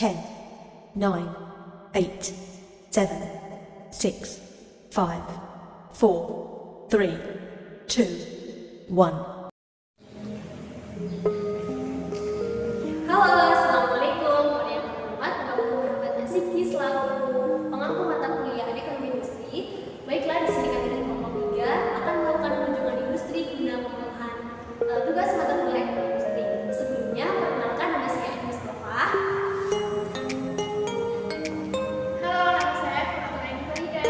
10, 9, 8, 7, 6, 5, 4, 3, 2, 1. Halo, assalamualaikum warahmatullahi wabarakatuh. Siki selaku pengampu mata kuliah ekonomi industri. Baiklah, di sini kami dari kelompok 3 akan melakukan kunjungan industri guna pemenuhan tugas mata kuliah ekonomi industri. Sebelumnya, perkenalkan nama saya Agnes Mustafa. Halo, nama saya Purwani Farida.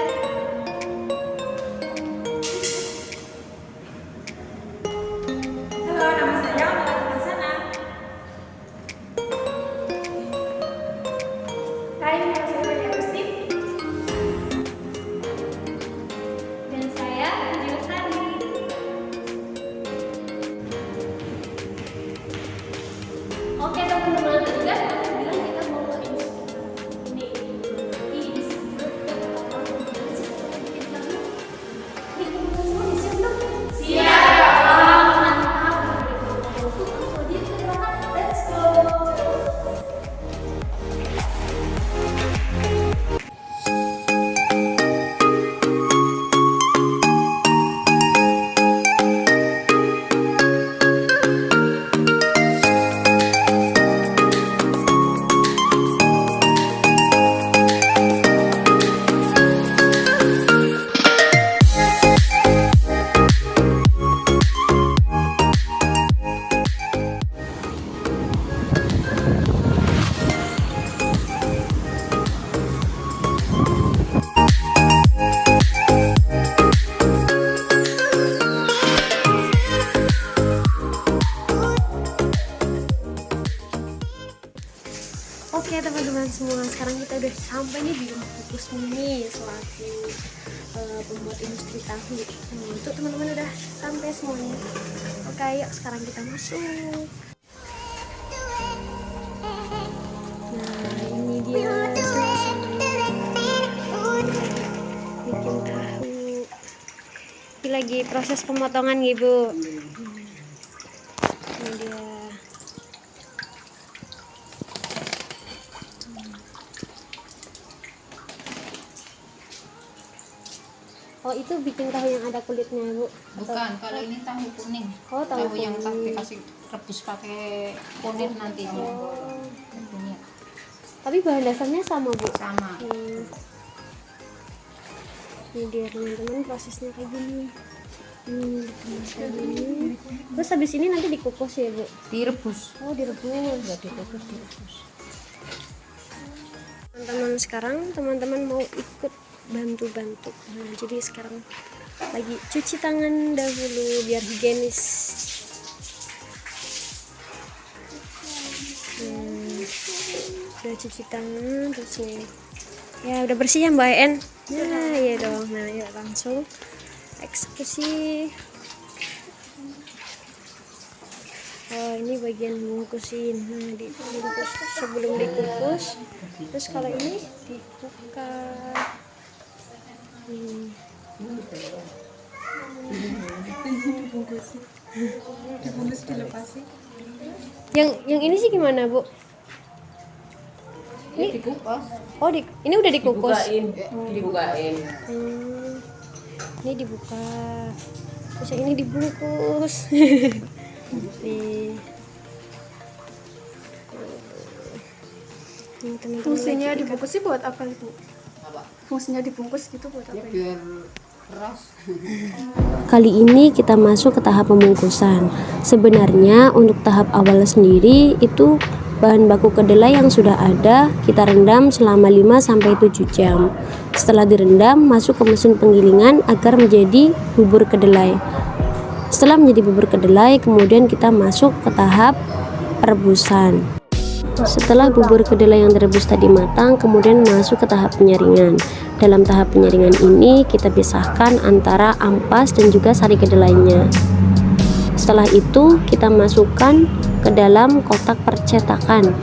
Halo, nama saya Melati Hasanah. Hai, nama saya Maria Rustim. Dan saya Anjil Sari. Oke teman-teman, tadi kan aku bilang kita mau ke industri. Ini di sini kita bakal bikin kamu. Nih, teman-teman semua siap belum? Siap. Mantap. Kalau dia bergerak, let's go. Oke teman-teman semua, sekarang kita udah sampai nih di rumah Bu Kusmini selaku pembuat industri tahu. Untuk teman-teman udah sampai semuanya. Oke, yuk sekarang kita masuk. Nah, ini dia suasananya. Bikin tahu. Ini lagi proses pemotongan nih Bu. Ini dia. Oh, itu bikin tahu yang ada kulitnya, Bu? Bukan, kalau ini tahu kuning. Oh, tahu yang kuning. kasih rebus pakai kuning nantinya. Oh. Bumbunya Tapi bahan dasarnya sama, Bu? sama. Ini dia teman-teman, prosesnya kayak gini. Kayak gini. Terus habis ini nanti dikukus ya, Bu? Direbus. Oh, direbus. Enggak dikukus, direbus. Teman-teman, sekarang teman-teman mau ikut bantu-bantu. Nah, jadi sekarang lagi cuci tangan dahulu biar higienis. Udah cuci tangan terus nih. Ya udah bersih ya Mbak En. Nah, iya dong. Nah, yuk langsung eksekusi. Oh, ini bagian bungkusin. Nah, dibungkus sebelum dikukus. Terus kalau ini dibuka. Dibungkus dilepasi. Yang ini sih gimana, Bu? Ini dikukus. Oh, ini udah dikukus. Dibukain. Ini dibuka. Terus yang ini dibungkus. Nih. Ini teman-teman Fungsinya lagi dibungkus sih buat apa Ibu? Apa? Fungsinya dibungkus gitu buat apa? Biar keras. Kali ini kita masuk ke tahap pembungkusan. Sebenarnya untuk tahap awal sendiri itu bahan baku kedelai yang sudah ada kita rendam selama 5-7 jam. Setelah direndam masuk ke mesin penggilingan agar menjadi bubur kedelai. Setelah menjadi bubur kedelai kemudian kita masuk ke tahap perebusan. Setelah bubur kedelai yang direbus tadi matang, kemudian masuk ke tahap penyaringan. Dalam tahap penyaringan ini kita pisahkan antara ampas dan juga sari kedelainya. Setelah itu kita masukkan ke dalam kotak percetakan.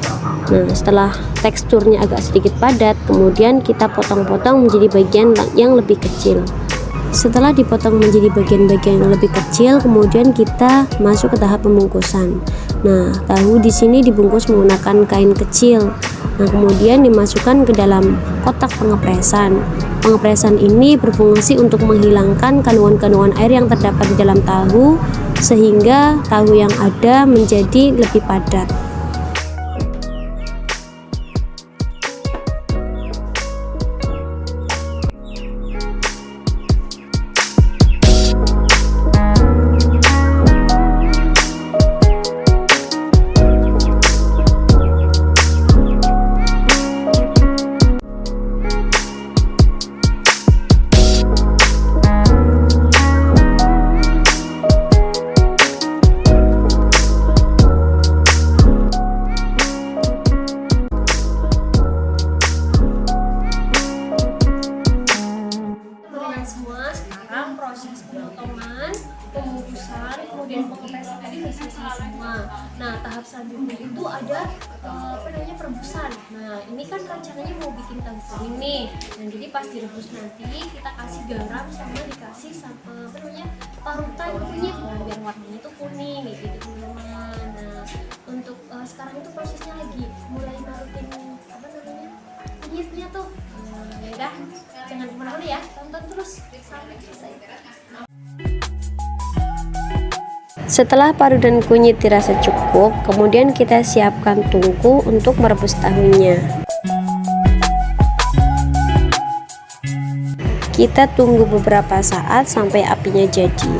Nah, setelah teksturnya agak sedikit padat, kemudian kita potong-potong menjadi bagian yang lebih kecil. Setelah dipotong menjadi bagian-bagian yang lebih kecil, kemudian kita masuk ke tahap pembungkusan. Nah, tahu di sini dibungkus menggunakan kain kecil. Nah, kemudian dimasukkan ke dalam kotak pengepresan. Pengepresan ini berfungsi untuk menghilangkan kandungan-kandungan air yang terdapat di dalam tahu sehingga tahu yang ada menjadi lebih padat. Semua sekarang proses pemotongan, pembungkusan, kemudian pengepresan tadi sudah selesai semua. Nah, tahap selanjutnya itu ada perebusan. Nah, ini kan rencananya mau bikin tahu kuning nih. Dan jadi pas direbus nanti kita kasih garam sama dikasih parutan kunyit biar warnanya itu kuning gitu teman-teman. Nah, untuk sekarang itu prosesnya lagi mulai naruhin kunyitnya tuh. Ya udah, jangan kemana-mana ya, tonton terus sampai selesai. Setelah paru dan kunyit dirasa cukup, kemudian kita siapkan tungku untuk merebus tahunya. Kita tunggu beberapa saat sampai apinya jadi.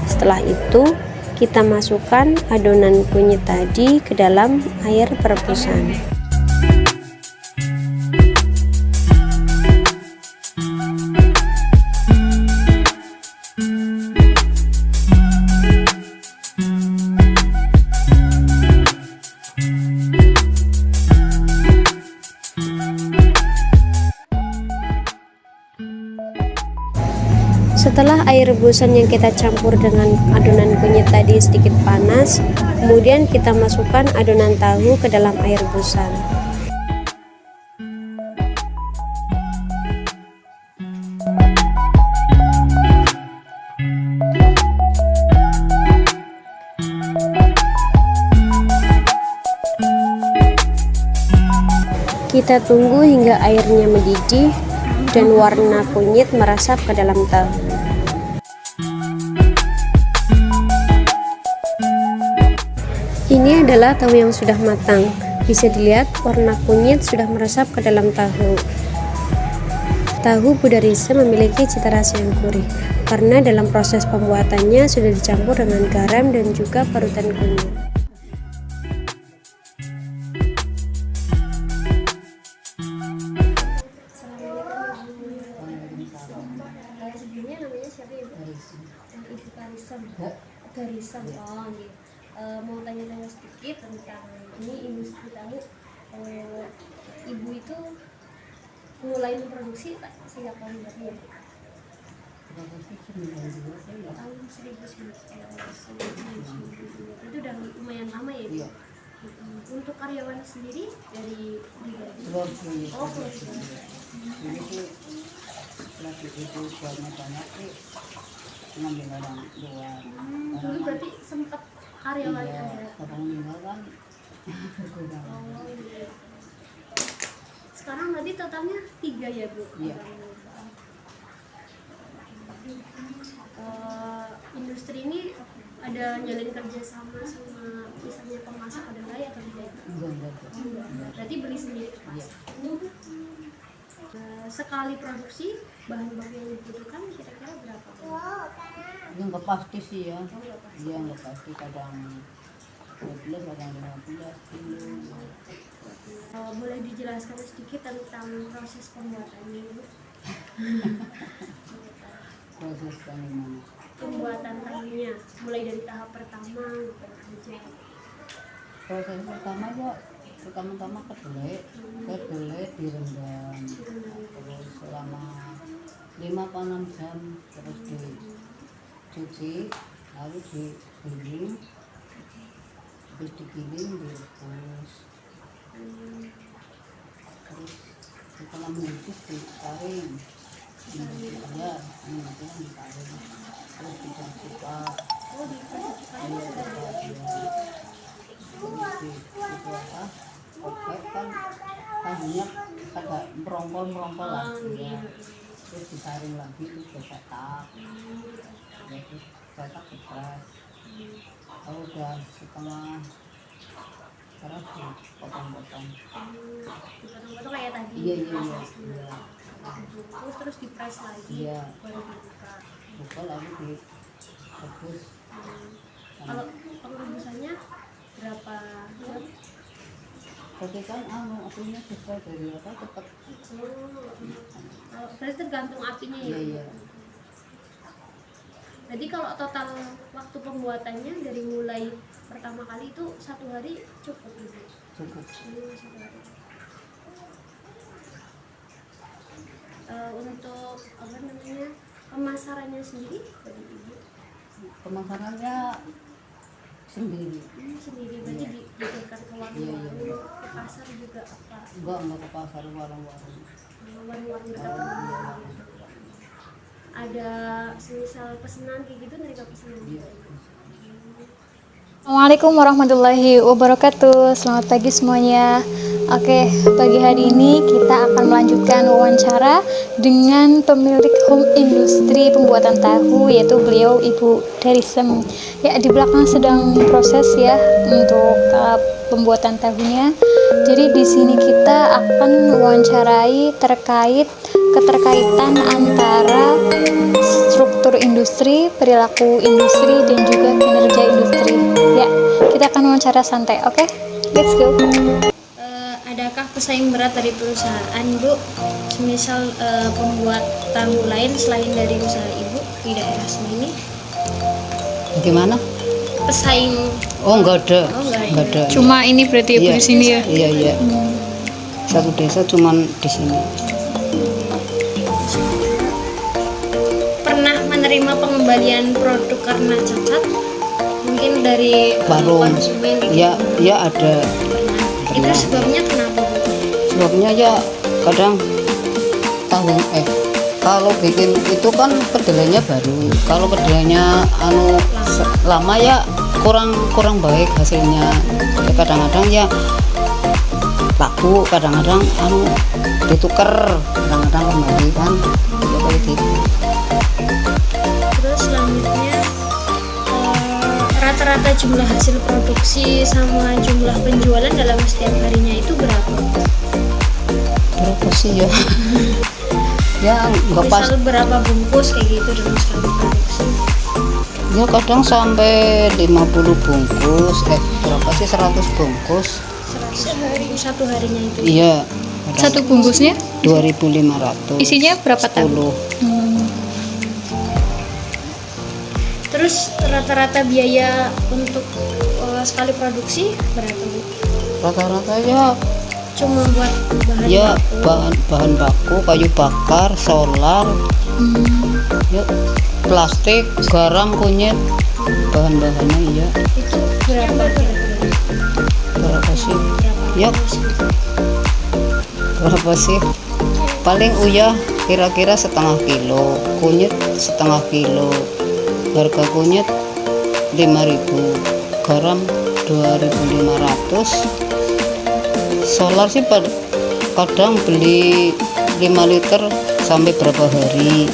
Setelah itu, kita masukkan adonan kunyit tadi ke dalam air perebusan. Setelah air rebusan yang kita campur dengan adonan kunyit tadi sedikit panas, kemudian kita masukkan adonan tahu ke dalam air rebusan. Kita tunggu hingga airnya mendidih dan warna kunyit meresap ke dalam tahu. Ini adalah tahu yang sudah matang. Bisa dilihat warna kunyit sudah meresap ke dalam tahu. Tahu Budarisem memiliki cita rasa yang gurih karena dalam proses pembuatannya sudah dicampur dengan garam dan juga parutan kunyit. Sebelumnya namanya siapa ya, Bu? Ibu Karisem. Oh, gitu. Mau tanya-tanya sedikit tentang ini industri tahu. Ibu itu mulai memproduksi sejak tahun berapa ya? Tahun 1990. Itu udah lumayan lama ya, Bu? Untuk karyawan sendiri dari pribadi? Oh, lagi itu banyak sih ngambil orang luar. Dulu berarti sempat karyawan Iya, ada. kadang meninggal kan berkurang. Oh, iya. Sekarang berarti totalnya 3 ya, Bu? Iya. Industri ini ada jalin kerja sama misalnya pemasak kedelai atau tidak? Enggak. Berarti beli sendiri ke Iya. pasar. Sekali produksi bahan baku yang dibutuhkan kira-kira berapa? Ini nggak pasti sih ya. Iya nggak pasti, kadang 12, kadang 15 kilo. Boleh dijelaskan sedikit tentang proses pembuatannya, Bu? Proses gimana? Pembuatan tahunya mulai dari tahap pertama gitu aja. Proses pertama kedelai direndam terus selama 5 atau 6 jam, terus dicuci, lalu digiling, habis digiling direbus, terus setelah mendidih disaring, disaring, terus dikasih pak, terus kopek kan tahunya agak merompol lah Oh, ya. iya. Terus disaring lagi terus dicetak, ya, terus cetak ke pres. Kalau udah setengah terus dipotong-potong. Dipotong-potong kayak tadi. Iya. Dibungkus terus dipres lagi. Iya. Baru dibuka. Buka lalu direbus. Kalau rebusannya berapa jam? Tapi kan apinya sesuai dari apa cepat. Berarti tergantung apinya ya. Iya. Jadi kalau total waktu pembuatannya dari mulai pertama kali itu 1 hari cukup gitu. Cukup. 1 hari. Untuk apa namanya pemasarannya sendiri dari ibu Pemasarannya sendiri. sendiri berarti diberikan ke warung-warung, ke pasar juga apa Enggak ke pasar, warung-warung. warung-warung dekat rumah. Ada semisal pesanan kayak gitu mereka pesanan juga. Assalamualaikum warahmatullahi wabarakatuh. Selamat pagi semuanya. Oke, pagi hari ini kita akan melanjutkan wawancara dengan pemilik home industri pembuatan tahu, yaitu beliau Ibu Derisem. Ya, di belakang sedang proses ya untuk pembuatan tahunya. Jadi di sini kita akan mewawancarai terkait keterkaitan antara struktur industri, perilaku industri, dan juga kinerja industri. Ya, kita akan wawancara santai. Oke, let's go. Adakah pesaing berat dari perusahaan Bu? Semisal pembuat tahu lain selain dari usaha Ibu di daerah sini? Gimana? Pesaing Oh, enggak ada. enggak ada. Cuma ini berarti Ibu Iya. di sini ya. Iya. Satu desa cuman di sini. Pernah menerima pengembalian produk karena cacat? Mungkin dari Warung. konsumen gitu. Ya ada. Itu sebabnya kenapa Bu? Sebabnya ya kadang kalau bikin itu kan kedelainya baru. Kalau kedelainya lama ya kurang baik hasilnya. Ya, kadang-kadang ya laku, kadang-kadang dituker, kadang-kadang kembali kan. Ya kayak gitu. Terus selanjutnya rata-rata jumlah hasil produksi sama jumlah penjualan dalam setiap harinya itu berapa? Berapa sih ya? Ya nggak pas. Misal berapa bungkus kayak gitu dalam sekali produksi? Ya kadang sampai 50 bungkus. Berapa sih 100 bungkus? Satu harinya itu. Iya. Satu bungkusnya 2.500. isinya berapa tahu? 10. Terus rata-rata biaya untuk sekali produksi berapa Bu? Rata-rata ya Cuma buat bahan ya baku. bahan baku, kayu bakar, solar, ya plastik, garam, kunyit, bahan-bahannya ya. Itu berapa kira-kira? Berapa sih? Berapa Ya. bungkus gitu? Berapa sih? Paling uyah kira-kira setengah kilo, kunyit setengah kilo. Harga kunyit 5.000, garam 2.500. Solar sih kadang beli 5 liter sampai berapa hari.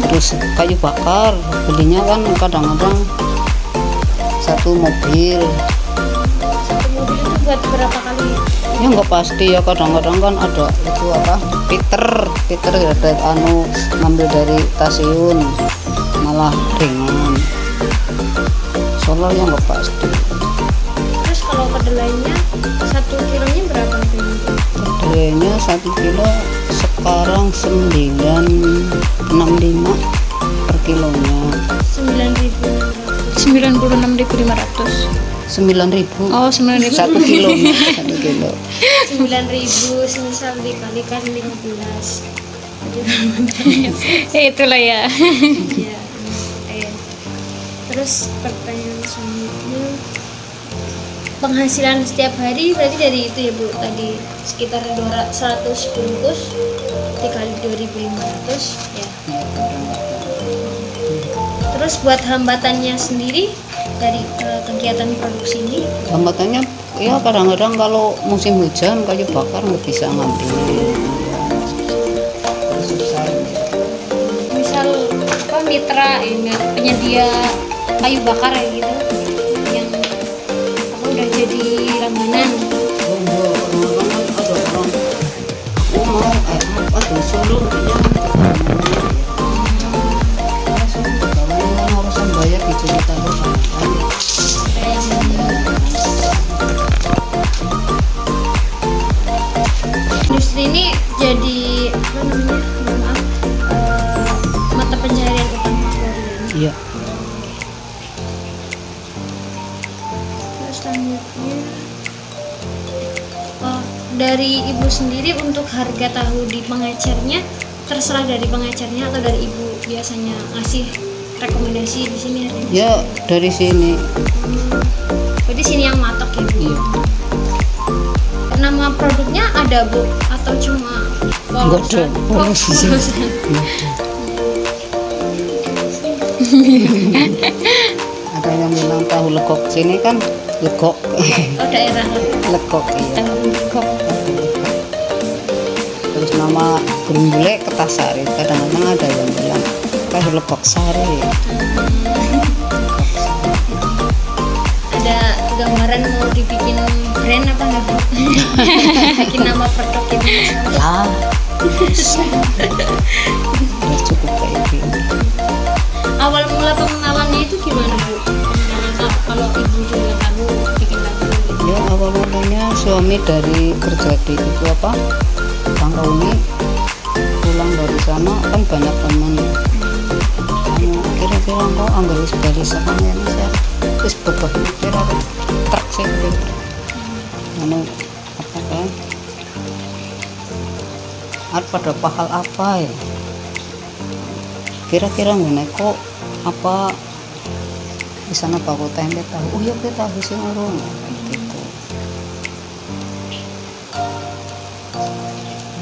Terus kayu bakar belinya kan kadang-kadang satu mobil. Satu mobil itu buat berapa kali? Ya nggak pasti ya, kadang-kadang kan ada itu apa Peter ada ngambil dari stasiun malah ringan. Solar yang nggak pasti. Terus kalau kedelainya 1 kilonya berapa Bu? Kedelainya 1 kilo sekarang 965 per kilonya. 9.000. 96.500. 9.000. Oh, 9.000. 1 kilonya 1 kilo. 9.000 semisal dikalikan 15. Ya itulah ya. Ya. Terus pertanyaan selanjutnya, penghasilan setiap hari berarti dari itu ya Bu, tadi sekitar 100 bungkus dikali 2.500 ya. Terus buat hambatannya sendiri dari kegiatan produksi ini Hambatannya ya kadang-kadang kalau musim hujan kayu bakar nggak bisa ngambil. Terus susah. Misal apa mitra ini penyedia kayu bakar kayak gitu yang apa udah jadi langganan. Oh enggak, kadang-kadang kan ada orang aku mau apa suruh ya. Kan harus bayar dicerita dulu. Industri ini jadi apa namanya? Mohon maaf, mata pencaharian utama keluarga. Iya. Terus selanjutnya dari ibu sendiri untuk harga tahu di pengecernya terserah dari pengecernya atau dari ibu biasanya ngasih rekomendasi di sini harganya. Ya dari sini. Berarti sini yang matok ya Bu. Iya. Nama produknya ada Bu atau cuma Enggak ada. Oh, Polosan. polosan. Ada yang bilang tahu legok, sini kan legok. Oh daerah Legok iya. tahu kok. Terus nama Gerumbule Kertasari, kadang-kadang ada yang bilang tahu legok sari. Ada gambaran mau dibikin brand apa nggak Bu? Bikin nama produk ini. Lah. Udah cukup kayak gini. Awal mula pengenalannya itu gimana Bu? Kalau ibu juga tahu bikin lagu gitu. Ya awal mulanya suami dari kerja di itu apa Bangkauni, pulang dari sana kan banyak teman. Kira-kira kok anggar wis bali sama ya saya wis bebas kira truk sih anu apa kan pada pahal apa ya kira-kira ngene kok apa di sana baku tempe tahu oh ya kita tahu sih orang gitu.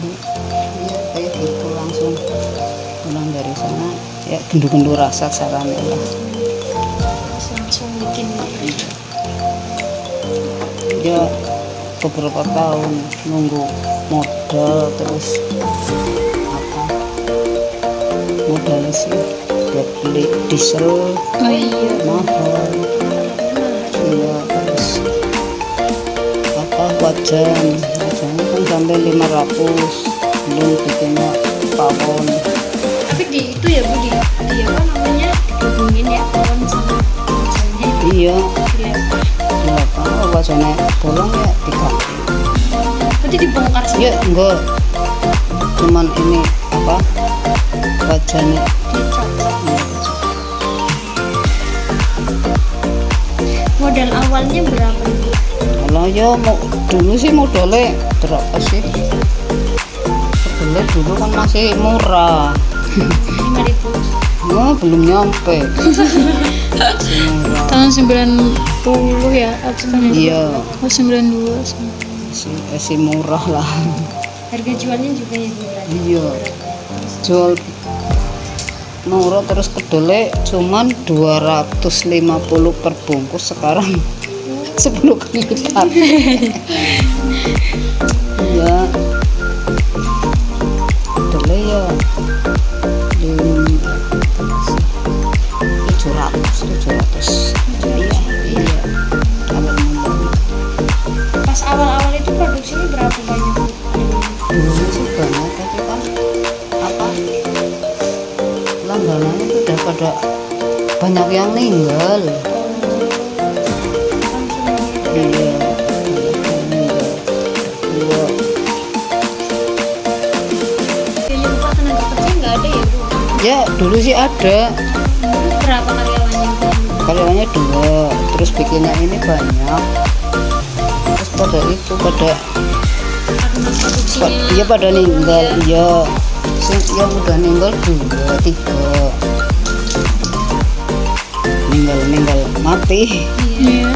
Iya kayak gitu langsung pulang dari sana ya gendu-gendu rasa sarannya lah. Langsung bikin Ya beberapa tahun nunggu modal terus apa modalnya sih buat beli diesel mahal iya terus apa wajannya kan sampai 500 belum bikinnya pawon. tapi di itu ya Bu di apa namanya digabungin ya pohon sama wajannya Iya ya. kalau wajannya bolong ya diganti. Berarti dibongkar semua Ya enggak cuman ini apa wajannya dicop. Modal awalnya berapa Bu? kalau ya mau dulu sih modalnya berapa sih modalnya dulu kan masih murah 5.000 oh, belum nyampe masih murah tahun 90 ya atau iya 92 masih murah lah harga jualnya juga ya Bu berarti? iya jual murah terus kedelai cuman 250 per bungkus sekarang 10 kali lipat iya kedelai ya 700 iya iya awal mulanya Pas awal-awal itu produksinya berapa banyak Bu? dulu sih banyak tapi kan apa langganannya itu udah pada banyak yang meninggal iya banyak yang meninggal iya Kayaknya Pak tenaga kerja nggak ada ya Bu? ya dulu sih ada Dulu berapa karyawannya Bu? karyawannya 2 terus bikinnya ini banyak terus pada itu pada Karena produksinya iya pada meninggal iya yang udah meninggal 2, 3 meninggal mati Iya.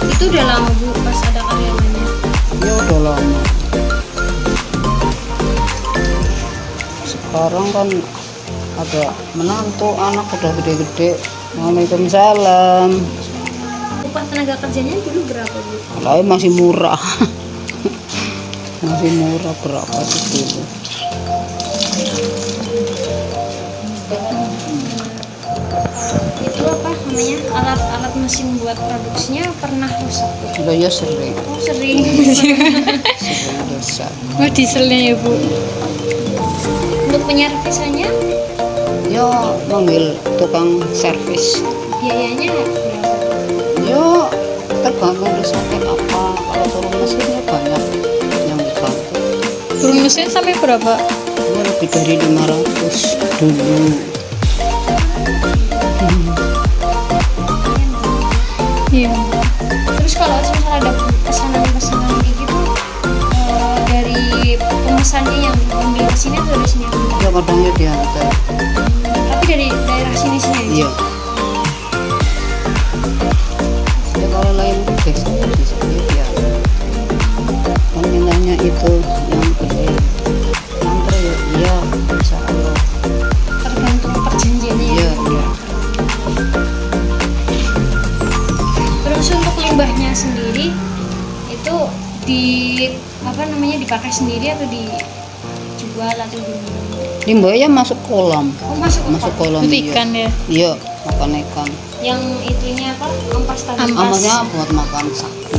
Itu udah lama Bu pas ada karyawannya. ya udah lama sekarang kan ada menantu anak udah gede-gede. Waalaikumsalam. upah tenaga kerjanya dulu berapa Bu? Kalau masih murah. Masih murah berapa sih dulu? Itu apa namanya, alat-alat mesin buat produksinya pernah rusak Bu? Udah ya sering. Oh sering. Sering rusak. Oh, dieselnya ya Bu. Untuk penyervisannya Ya manggil tukang servis. biayanya berapa? Ya tergantung rusaknya apa. Kalau turun mesinnya banyak yang diganti. Turun mesin sampai berapa? Ya lebih dari 500 dulu. Iya. Terus kalau misalnya ada pesanan-pesanan kayak gitu, dari pemesannya yang ambil ke sini atau dari sini? Ya kadang ya diantar. Tapi dari daerah sini-sini aja? Iya. Ya kalau lain biasanya di sini ya. Kan mintanya itu yang gede. Nanti ya iya insya Allah. Tergantung perjanjiannya ya? Iya iya. Terus untuk limbahnya sendiri itu di apa namanya, dipakai sendiri atau dijual atau gimana? Limbahnya masuk kolam. Oh masuk Masuk kolam. Itu iya. ikan ya. Iya, makan ikan. yang itunya apa, ampas tadi? Ampas. Amasnya buat makan sapi.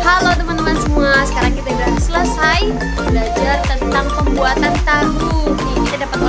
Halo teman-teman semua, sekarang kita udah selesai belajar tentang pembuatan tahu. Nih, kita dapat